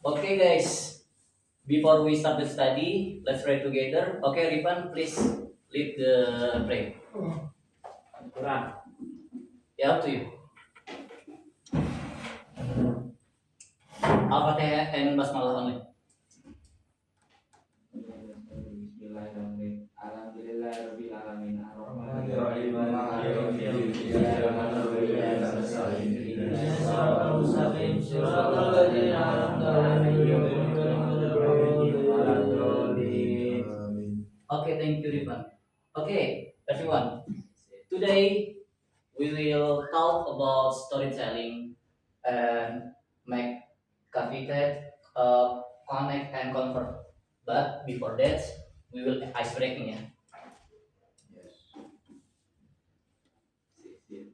Okay, guys. Before we start the study, let's pray together. Okay, Ripan, please lead the prayer. Quran. Yeah, up to you. Al-Fatihah and Basmalah only. Bismillahirrahmanirrahim. Alhamdulillahirabbil alamin. Bismillahirrahmanirrahim. Maliki yaumiddin. Iyyaka na'budu wa iyyaka nasta'in. Ihdinas siratal mustaqim. Siratal ladzina an'amta 'alaihim ghairil maghdubi 'alaihim waladdallin. Okay, thank you, Ripan. Okay, everyone. Today we will talk about storytelling and make Kavitet connect and convert. But before that, we will ice breaking ya. Yes. Sip.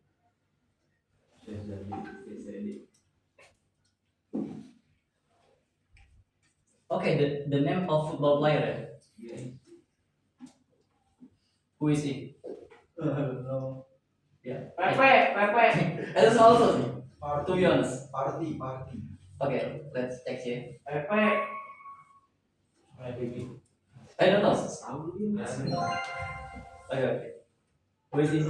Okay, the name of football player. Yes. Who is he? No. Yeah. Pepe. That's also to be honest. Party. Okay, let's check here. Pepe. I don't know. Yes. Okay. Who is he?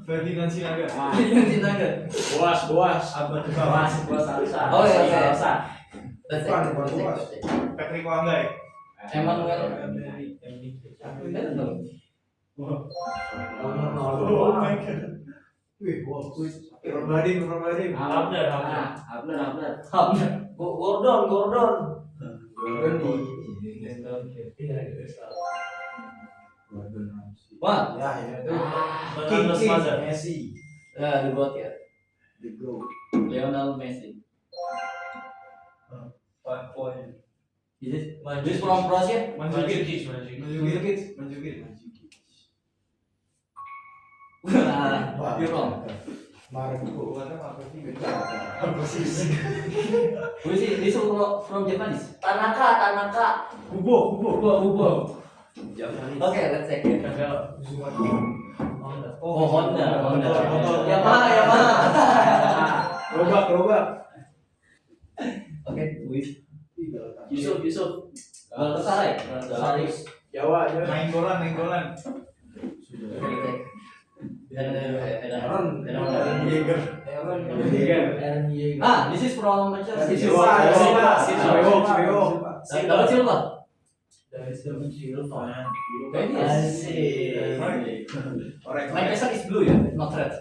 Ferdinand Sinaga. Sinaga. Boas. Abad ke bawah. Oh yeah, okay. Let's check. Bukan, Let's check. Boas. Let's check. Patrick Wanggai. Emmanuel. I don't know. Oh my god. Wih, wow. Romadin. Abner. Gordon One. Ya, itu. Ronaldo Smother. Messi. The goat ya. The GOAT. Lionel Messi. 5 point. Is it? This from Croatia? Manjukic. You're wrong. Marco. Apa sih? Who is he? This from Japanese. Tanaka. Hubo. Okay, let's check it. Oh, Honda. Yamaha. Robak. Okay, who is? Yusuf. Galatasaray. Jawa. Main golan. Aaron Yeager. This is from Manchester City. Silva. David Silva. Manchester is blue ya, not red.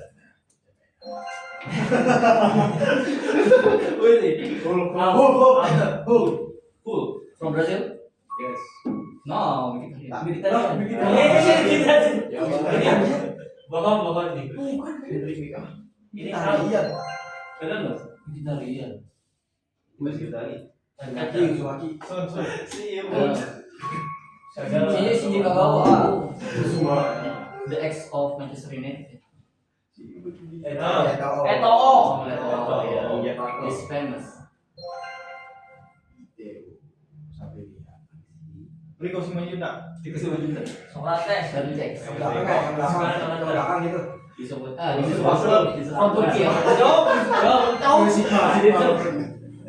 Who is he? Who? From Brazil? Yes. No, Mkhitaryan. Bohong nih. Ini tahu. Benar loh. Mkhitaryan. Son. Shinji Kagawa. The ex of Manchester United. Eto'o. He's famous. Rico Simanjuntak. Sokrates. Baru cek. Belakang gitu. This is from Turkey. Jauh.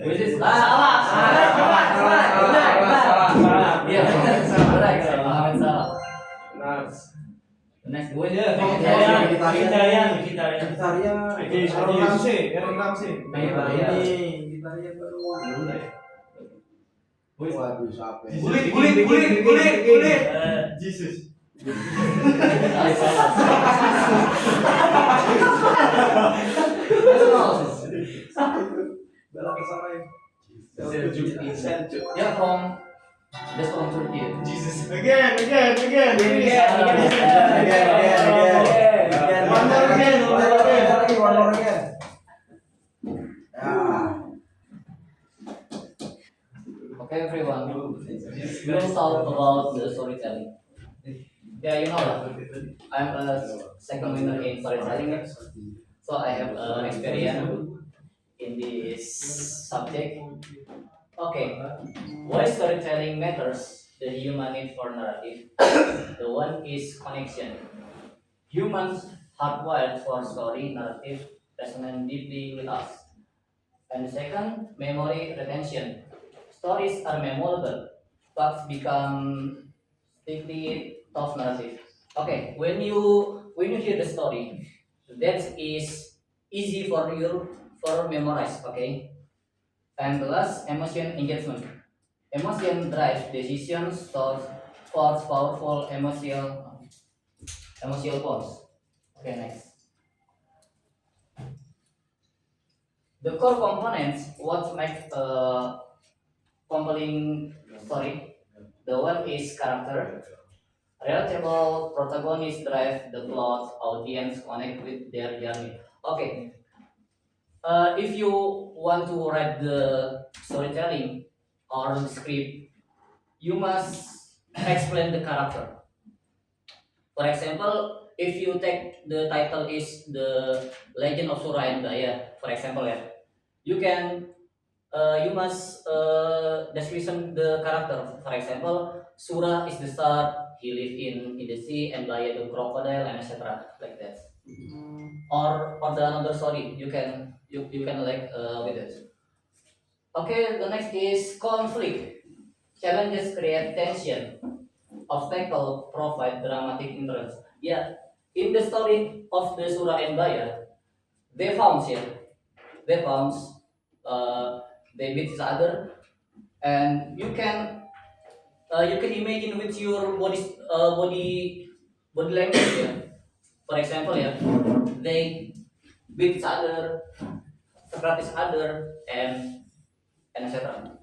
Which is Salah. Yeah, Salah. Mohamed Salah. The next one ya. Vegetarian. Aaron Ramsey. Mkhitaryan baru. Waduh, siapa? Kulit. Jesus. Galatasaray. Yeah, that's from Turkey. Jesus. Again. One more again. Okay, everyone. We'll talk about the storytelling. Yeah, you know lah. I'm a second winner in storytelling, so I have experience in this subject. Okay, why storytelling matters? The human need for narrative. The one is connection. Humans hardwired for story narrative resonate deeply with us. And the second, memory retention. stories are memorable, but become strictly tough narrative. Okay, when you hear the story, that is easy for memorize. Okay, and the last emotion engagement. Emotion drives decisions, thoughts, force powerful emotional bonds. Okay, next. The core components what make a compelling story. The one is character. Relatable protagonists drive the plot. Audience connect with their journey. Okay, if you want to write the storytelling or the script, you must explain the character. For example, if you take the title is the Legend of Surah and Daya, for example, yeah, you can you must description the character. For example, Surah is the star. He live in the sea, and Daya the crocodile, and etc. Like that. Or the another story you can like with it. Okay, the next is conflict. Challenges create tension. Obstacle provide dramatic interest. Yeah, in the story of the Surah and Daya, they found yeah, they found uh, they beat each other, and you can imagine with your body language. Yeah. For example, yeah, they beat each other, scratch each other, and etc.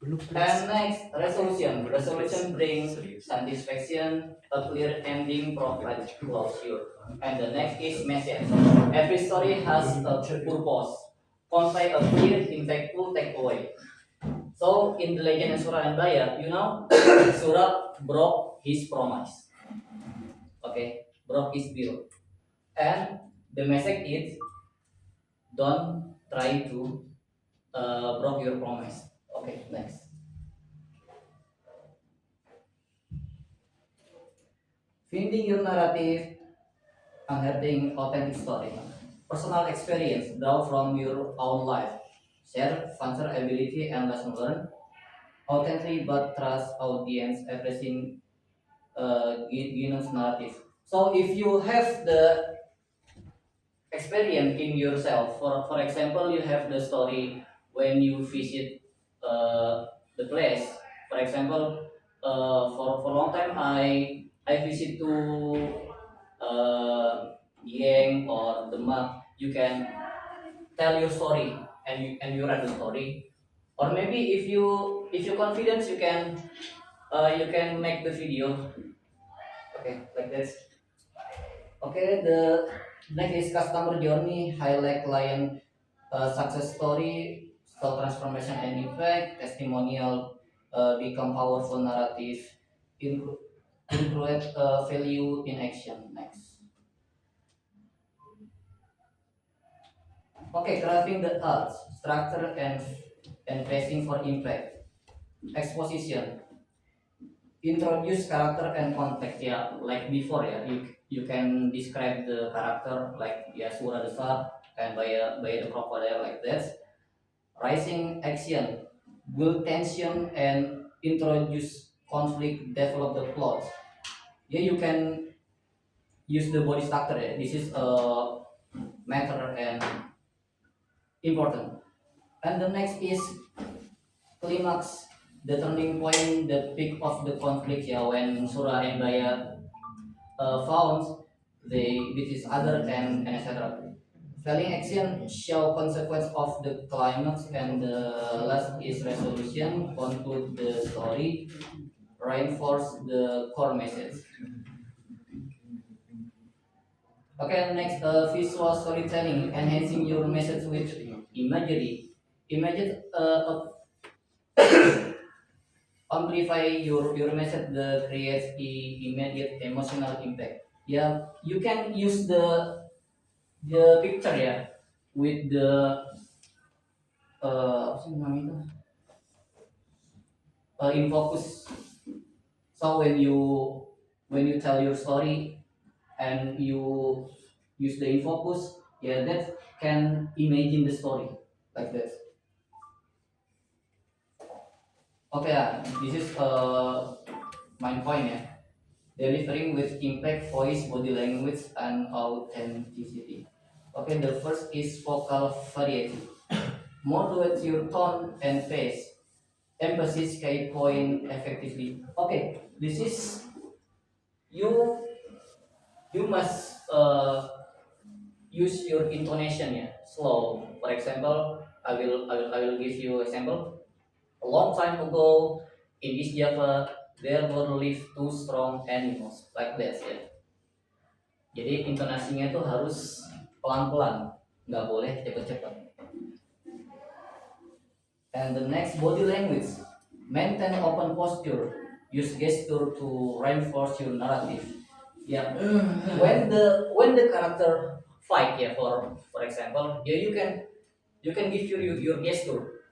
And next, resolution. Resolution brings satisfaction, a clear ending provides closure. And the next is message. Every story has a purpose, convey a clear, impactful takeaway. So in the legend of Surah and Daya, Surah broke his promise. Okay, broke his deal. And the message is don't try to broke your promise. Okay, next. Finding your narrative, unearthing authentic story. Personal experience, draw from your own life. Share vulnerability and lesson learned. Authentic but trust audience, everything Guinness narrative. So if you have the experience in yourself, for example, you have the story when you visit the place. For example, for a long time I visit to Yang or Demak. You can tell your story and you write the story. Or maybe if you confidence you can make the video. Okay, like this. Okay, the next is customer journey, highlight client success story, stock transformation and impact, testimonial, become powerful narrative, include value in action. Next. Okay, crafting the arts, structure and pacing for impact, exposition, introduce character and context. Yeah, like before. Yeah, you can describe the character like yeah Surah the Star and by the crocodile like that. Rising action, build tension and introduce conflict, develop the plot. Yeah, you can use the body structure. Yeah. This is a matter and important. And the next is climax, the turning point, the peak of the conflict. Yeah, when Surah and Daya found they with each other and etc. Failing action show consequence of the climax and the last is resolution, conclude the story, reinforce the core message. Okay, next visual storytelling, enhancing your message with imagery. Imagine amplify your message that creates immediate emotional impact. Yeah, you can use the picture ya with the apa sih namanya itu in focus. So when you tell your story and you use the in focus, yeah, that can imagine the story like that. Okay, this is my point ya. Delivering with impact, voice, body language, and authenticity. Okay, the first is vocal variety. Modulate your tone and pace. Emphasis key point effectively. Okay, this is you. You must use your intonation ya, slow. For example, I will give you example. A long time ago in East Java, there were lived two strong animals like that ya. Jadi intonasinya tuh harus pelan-pelan, nggak boleh cepet-cepet. And the next, body language, maintain open posture, use gesture to reinforce your narrative. Yeah, when the character fight ya, for example, ya you can give your gesture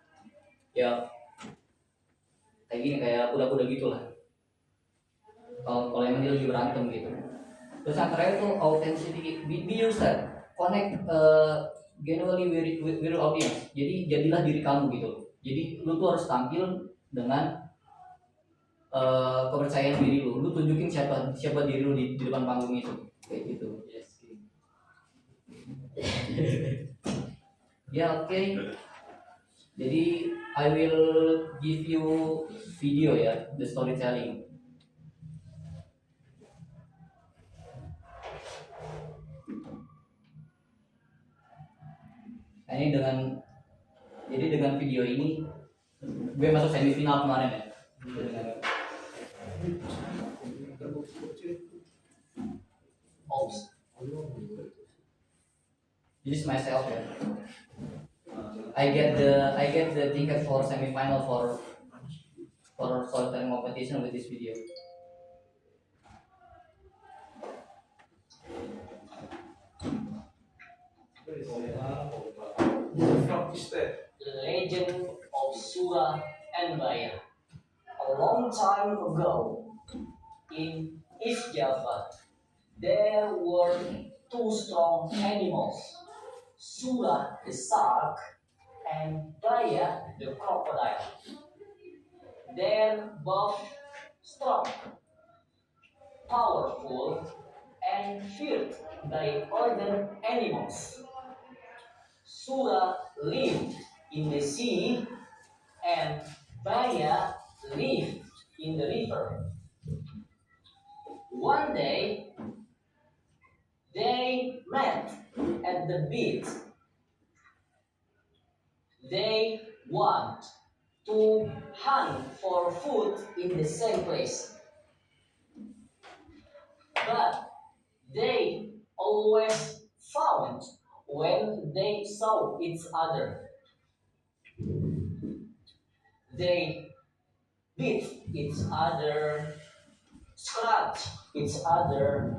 ya, kayak gini, kayak kuda-kuda gitulah. Kalau emang dia lagi berantem gitu. Terus yang terakhir tuh authenticity, be yourself, connect genuinely with your audience. Jadi jadilah diri kamu gitu. Jadi lu tuh harus tampil dengan kepercayaan diri lu. Lu tunjukin siapa diri lu di depan panggung itu. Kayak gitu. Yes. Ya oke. Jadi I will give you video ya, the storytelling. Nah, ini dengan video ini gue masuk semifinal kemarin ya. Oops. This is myself ya. I get the ticket for semifinal for storytelling competition with this video. The legend of Sura and Baya. A long time ago, in East Java, there were two strong animals, Sura the shark and Baya the crocodile. They're both strong, powerful, and feared by other animals. Sura lived in the sea and Baya lived in the river. One day, they met at the beach. They want to hunt for food in the same place. But they always found when they saw each other. They beat each other, scratch each other,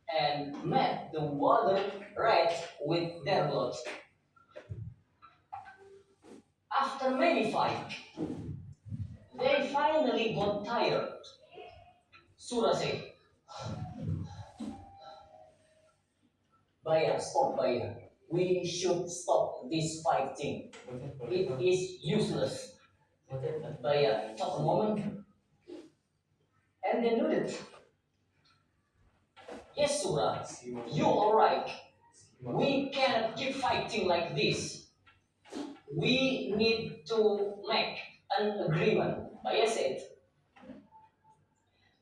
and made the water red with their blood. After many fights, they finally got tired. Sura said, Baya, stop Baya. We should stop this fighting. It is useless. Baya took a moment and then nodded. Yes, Sura, you are right. We cannot keep fighting like this. We need to make an agreement, Baya said.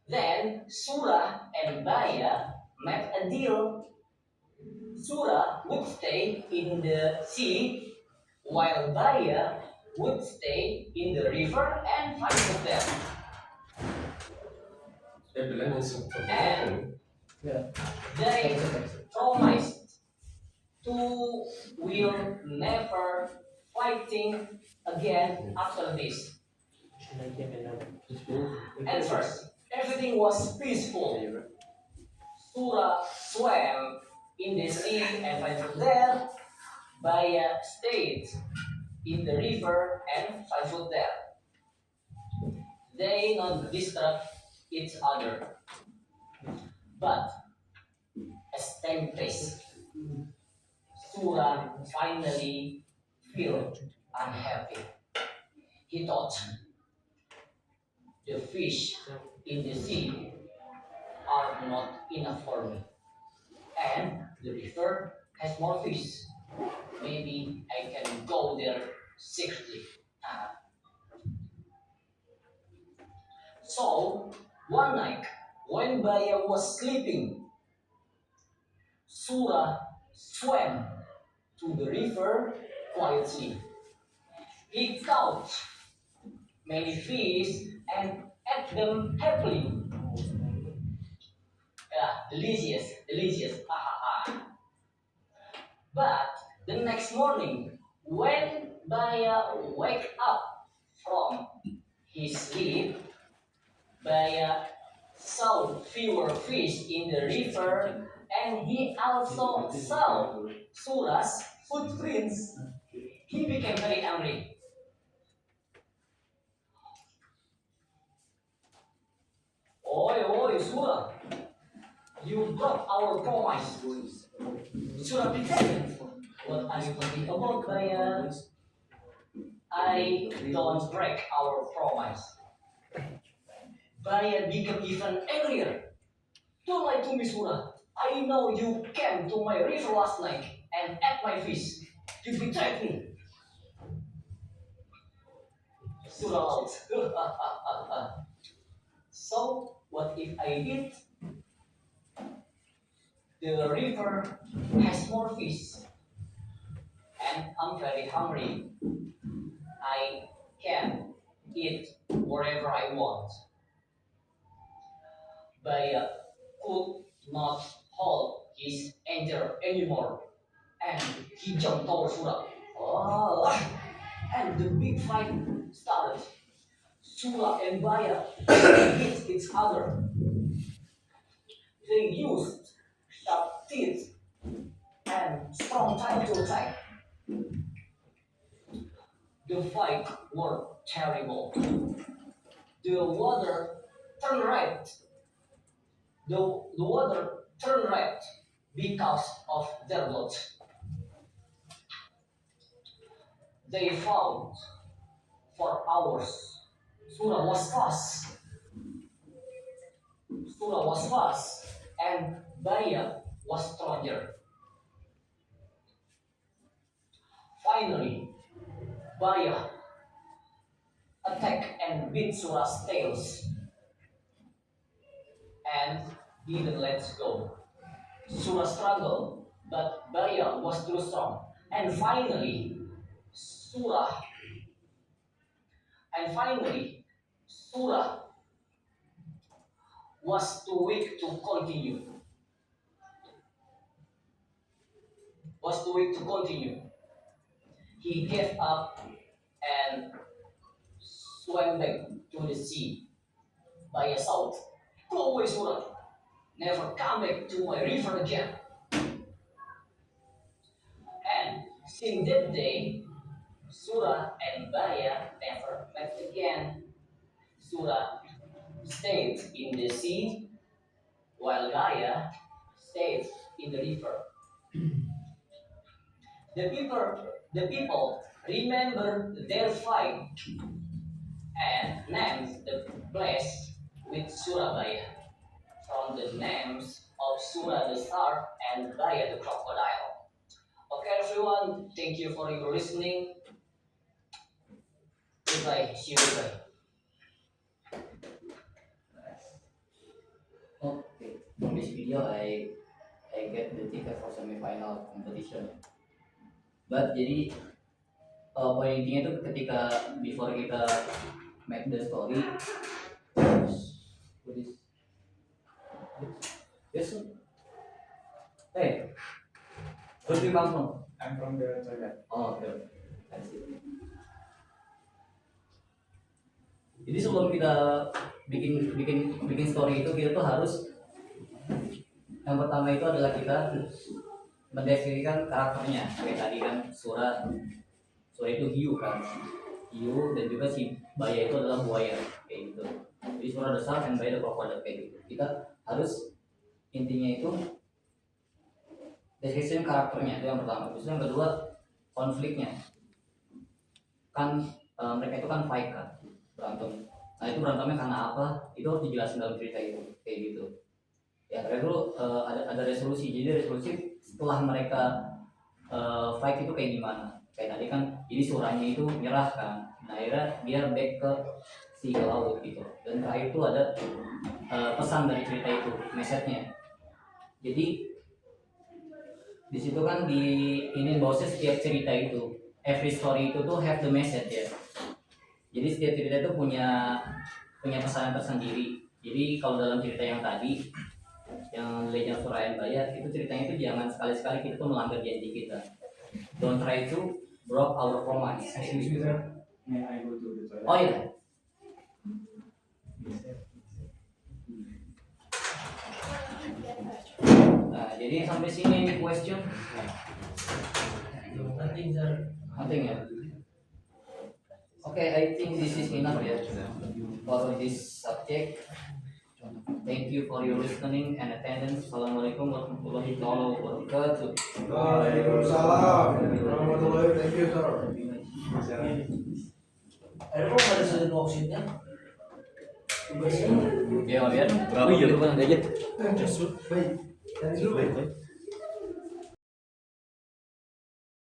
Then Sura and Baya made a deal. Sura would stay in the sea, while Baya would stay in the river and fight with them. And they promised to will never fighting again after this. At first, everything was peaceful. Sura swam in the sea and fight there. Baya stayed in the river and fight there. They not distract each other. But as time passed, Sura finally feel unhappy. He thought, the fish in the sea are not enough for me. And the river has more fish. Maybe I can go there secretly. Ah. So, one night, when Baya was sleeping, Sura swam to the river quietly. He caught many fish and ate them happily. Yeah, delicious, delicious. Ah, ah, ah. But the next morning, when Baya wake up from his sleep, Baya saw fewer fish in the river, and he also saw Sura's footprints. He became very angry. Oi, oi, Sura, you broke our promise. Sura began. What are you talking about, Baya? I don't break our promise. Baya became even angrier. Don't lie to me, Sura. I know you came to my river last night and ate my fish. You betrayed me. Sura laughed. So, what if I did? The river has more fish, and I'm very hungry. I can eat whatever I want. Baya could not hold his anger anymore, and he jumped toward Sura. Oh, and the big fight started. Sura and Baya hit each other. They used sharp teeth and strong time to attack. The fight was terrible. The water turned red. The water turned red because of their blood. They fought for hours. Sura was fast. Sura was fast, and Baya was stronger. Finally, Baya attacked and beat Sura's tails and didn't let go. Sura struggled, but Baya was too strong. And Sura, Sura was too weak to continue. He gave up and swam back to the sea. Baya shouted, "Go away, Sura! Never come back to my river again." And since that day, Sura and Baya never met again. Sura stayed in the sea, while Baya stayed in the river. The people remember their fight and named the place with Surabaya from the names of Sura the shark and Baya the crocodile. Okay, everyone, thank you for your listening. Goodbye. See you later. Okay, from this video I get the ticket for semifinal competition. But jadi poin intinya itu ketika before kita make the story, what is yes, hey, where do you come from? I'm from the Thailand. Oh, okay, I see. Jadi sebelum kita bikin story itu kita tuh harus yang pertama itu adalah kita mendefinisikan karakternya. Kayak tadi kan Sura itu hiu kan, hiu, dan juga si Baya itu adalah buaya kayak gitu. Jadi Sura the shark and Baya the crocodile kayak gitu. Kita harus intinya itu description karakternya, itu yang pertama. Terus yang kedua konfliknya kan, mereka itu kan fight kan, berantem Nah itu berantemnya karena apa? Itu harus dijelasin dalam cerita itu, kayak gitu. Ya terakhir dulu ada resolusi. Jadi resolusi setelah mereka fight itu kayak gimana? Kayak tadi kan, jadi surahnya itu nyerah kan. Nah akhirnya dia back ke si ke laut gitu. Dan terakhir itu ada pesan dari cerita itu, message-nya. Jadi di situ kan di ini bahwasanya setiap cerita itu, every story itu tuh have the message ya. Jadi setiap cerita itu punya pesan tersendiri. Jadi kalau dalam cerita yang tadi, yang Legend of Surah Al-Bayah, itu ceritanya itu jangan sekali-sekali kita tuh melanggar janji kita. Don't try to break our promise. Excuse me, sir. May I go to the toilet? Oh iya. Nah, jadi sampai sini ini question. Nothing, sir. Nothing ya. Okay, I think this is enough ya for this subject. Thank you for your listening and attendance. Assalamualaikum warahmatullahi wabarakatuh. Waalaikumsalam warahmatullahi. Thank you, sir. Ada kok ada sudut maksudnya? Ya, Mas. Oh iya, lu kan aja. Baik. Dari dulu, baik.